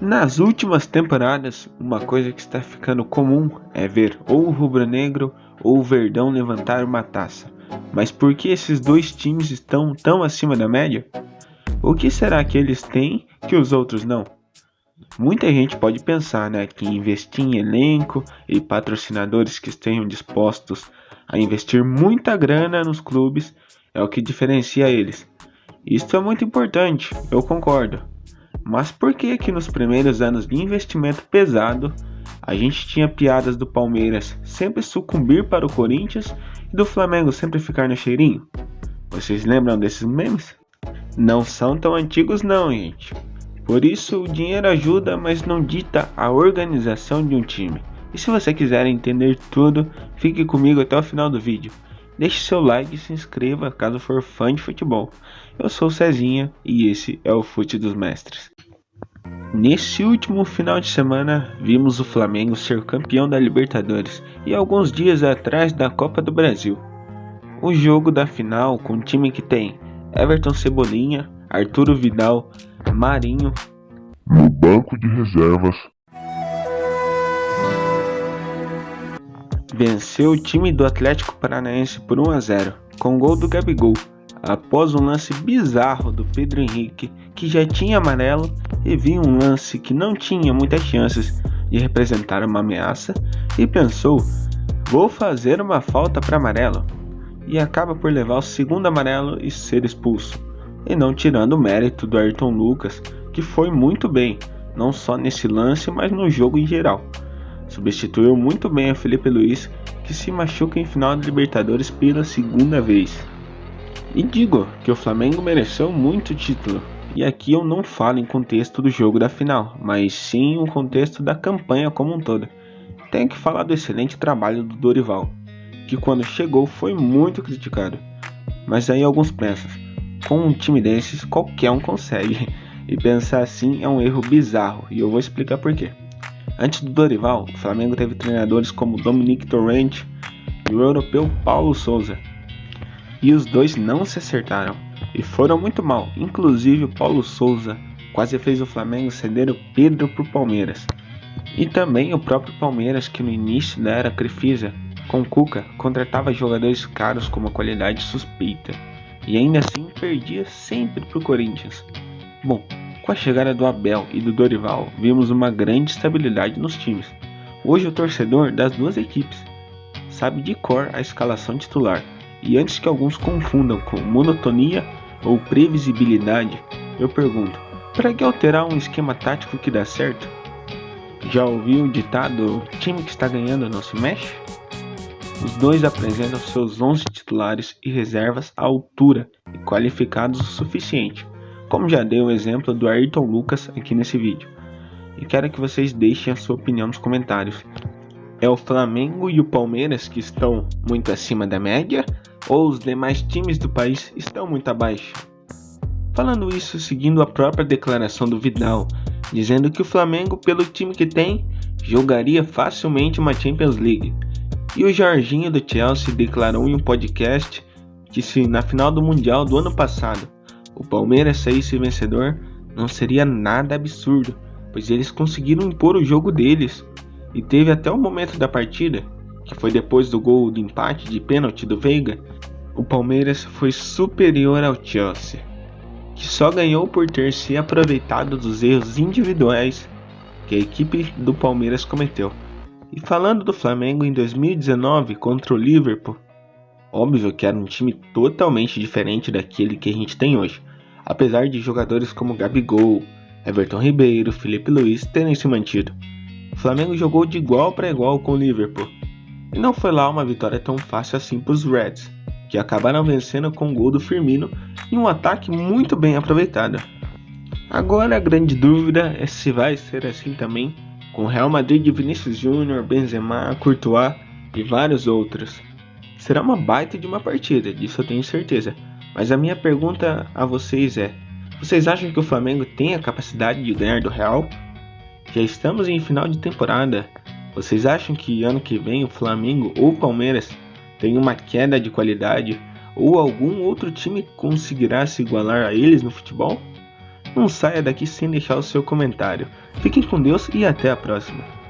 Nas últimas temporadas, uma coisa que está ficando comum é ver ou o rubro-negro ou o verdão levantar uma taça. Mas por que esses dois times estão tão acima da média? O que será que eles têm que os outros não? Muita gente pode pensar, que investir em elenco e patrocinadores que estejam dispostos a investir muita grana nos clubes é o que diferencia eles. Isso é muito importante, eu concordo. Mas por que nos primeiros anos de investimento pesado, a gente tinha piadas do Palmeiras sempre sucumbir para o Corinthians e do Flamengo sempre ficar no cheirinho? Vocês lembram desses memes? Não são tão antigos não, gente. Por isso, o dinheiro ajuda, mas não dita a organização de um time. E se você quiser entender tudo, fique comigo até o final do vídeo. Deixe seu like e se inscreva caso for fã de futebol. Eu sou o Cezinha e esse é o Fute dos Mestres. Nesse último final de semana, vimos o Flamengo ser campeão da Libertadores e alguns dias atrás da Copa do Brasil. O jogo da final com um time que tem Everton Cebolinha, Arturo Vidal, Marinho no banco de reservas, venceu o time do Atlético Paranaense por 1-0, com gol do Gabigol, após um lance bizarro do Pedro Henrique, que já tinha amarelo e viu um lance que não tinha muitas chances de representar uma ameaça e pensou, vou fazer uma falta para amarelo, e acaba por levar o segundo amarelo e ser expulso, e não tirando o mérito do Ayrton Lucas, que foi muito bem, não só nesse lance, mas no jogo em geral. Substituiu muito bem a Felipe Luiz, que se machuca em final de Libertadores pela segunda vez. E digo que o Flamengo mereceu muito título, e aqui eu não falo em contexto do jogo da final, mas sim o contexto da campanha como um todo. Tenho que falar do excelente trabalho do Dorival, que quando chegou foi muito criticado. Mas aí alguns pensam, com um time desses qualquer um consegue, e pensar assim é um erro bizarro, e eu vou explicar por quê. Antes do Dorival, o Flamengo teve treinadores como Dominique Torrent e o europeu Paulo Sousa, e os dois não se acertaram, e foram muito mal. Inclusive o Paulo Sousa quase fez o Flamengo ceder o Pedro para o Palmeiras, e também o próprio Palmeiras, que no início da era Crefisa, com Cuca, contratava jogadores caros com uma qualidade suspeita, e ainda assim perdia sempre para o Corinthians. Bom, com a chegada do Abel e do Dorival, vimos uma grande estabilidade nos times. Hoje o torcedor das duas equipes sabe de cor a escalação titular, e antes que alguns confundam com monotonia ou previsibilidade, eu pergunto, para que alterar um esquema tático que dá certo? Já ouviu o ditado, time que está ganhando não se mexe? Os dois apresentam seus 11 titulares e reservas à altura e qualificados o suficiente, como já dei o exemplo do Ayrton Lucas aqui nesse vídeo. E quero que vocês deixem a sua opinião nos comentários. É o Flamengo e o Palmeiras que estão muito acima da média, ou os demais times do país estão muito abaixo? Falando isso seguindo a própria declaração do Vidal, dizendo que o Flamengo, pelo time que tem, jogaria facilmente uma Champions League. E o Jorginho do Chelsea declarou em um podcast que se na final do Mundial do ano passado o Palmeiras saísse vencedor, não seria nada absurdo, pois eles conseguiram impor o jogo deles. E teve até o momento da partida, que foi depois do gol de empate de pênalti do Veiga, o Palmeiras foi superior ao Chelsea, que só ganhou por ter se aproveitado dos erros individuais que a equipe do Palmeiras cometeu. E falando do Flamengo em 2019 contra o Liverpool, óbvio que era um time totalmente diferente daquele que a gente tem hoje, apesar de jogadores como Gabigol, Everton Ribeiro, Felipe Luiz terem se mantido. O Flamengo jogou de igual para igual com o Liverpool, e não foi lá uma vitória tão fácil assim para os Reds, que acabaram vencendo com o gol do Firmino e um ataque muito bem aproveitado. Agora a grande dúvida é se vai ser assim também com o Real Madrid de Vinícius Júnior, Benzema, Courtois e vários outros. Será uma baita de uma partida, disso eu tenho certeza. Mas a minha pergunta a vocês é, vocês acham que o Flamengo tem a capacidade de ganhar do Real? Já estamos em final de temporada. Vocês acham que ano que vem o Flamengo ou o Palmeiras tem uma queda de qualidade ou algum outro time conseguirá se igualar a eles no futebol? não saia daqui sem deixar o seu comentário. Fiquem com Deus e até a próxima.